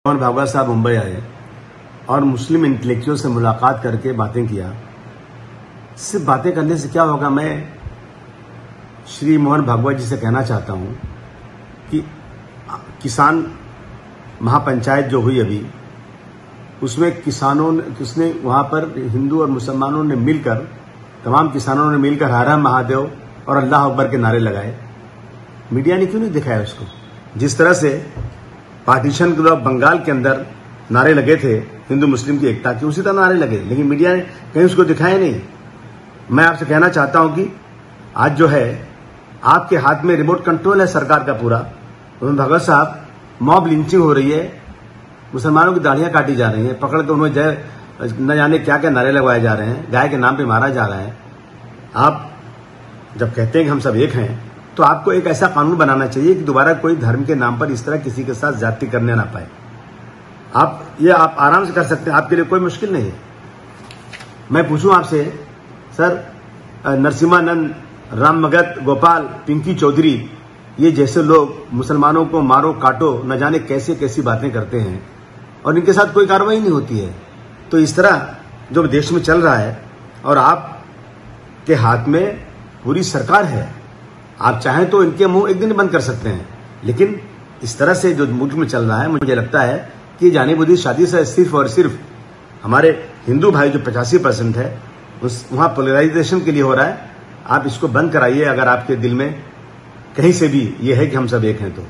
मोहन भागवत साहब मुंबई आए और मुस्लिम इंटेलेक्चुअल से मुलाकात करके बातें किया। सिर्फ बातें करने से क्या होगा, मैं श्री मोहन भागवत जी से कहना चाहता हूं कि किसान महापंचायत जो हुई अभी, उसमें किसानों ने, उसने वहां पर हिंदू और मुसलमानों ने मिलकर, तमाम किसानों ने मिलकर हर हर महादेव और अल्लाह अकबर के नारे लगाए। मीडिया ने क्यों नहीं दिखाया उसको? जिस तरह से पार्टीशन के लोग बंगाल के अंदर नारे लगे थे हिंदू मुस्लिम की एकता के, उसी तरह नारे लगे, लेकिन मीडिया ने कहीं उसको दिखाया नहीं। मैं आपसे कहना चाहता हूं कि आज जो है आपके हाथ में रिमोट कंट्रोल है सरकार का पूरा। मोहन भागवत साहब, मॉब लिंचिंग हो रही है, मुसलमानों की दाढ़ियां काटी जा रही हैं, पकड़ के उन्हें जय न जाने क्या क्या नारे लगवाए जा रहे हैं, गाय के नाम पे मारा जा रहा है। आप जब कहते हैं कि हम सब एक हैं, तो आपको एक ऐसा कानून बनाना चाहिए कि दोबारा कोई धर्म के नाम पर इस तरह किसी के साथ ज्यादती करने ना पाए। आप आराम से कर सकते हैं, आपके लिए कोई मुश्किल नहीं है। मैं पूछूं आपसे, सर, नरसिम्हानंद, राम मगत, गोपाल, पिंकी चौधरी, ये जैसे लोग मुसलमानों को मारो काटो न जाने कैसे कैसी बातें करते हैं और इनके साथ कोई कार्रवाई नहीं होती है। तो इस तरह जो देश में चल रहा है, और आपके हाथ में पूरी सरकार है, आप चाहें तो इनके मुंह एक दिन बंद कर सकते हैं, लेकिन इस तरह से जो मुल्क में चल रहा है, मुझे लगता है कि जाने-बुझी शादी से सिर्फ और सिर्फ हमारे हिंदू भाई जो 85% है, वहां पोलराइजेशन के लिए हो रहा है। आप इसको बंद कराइए अगर आपके दिल में कहीं से भी ये है कि हम सब एक हैं तो।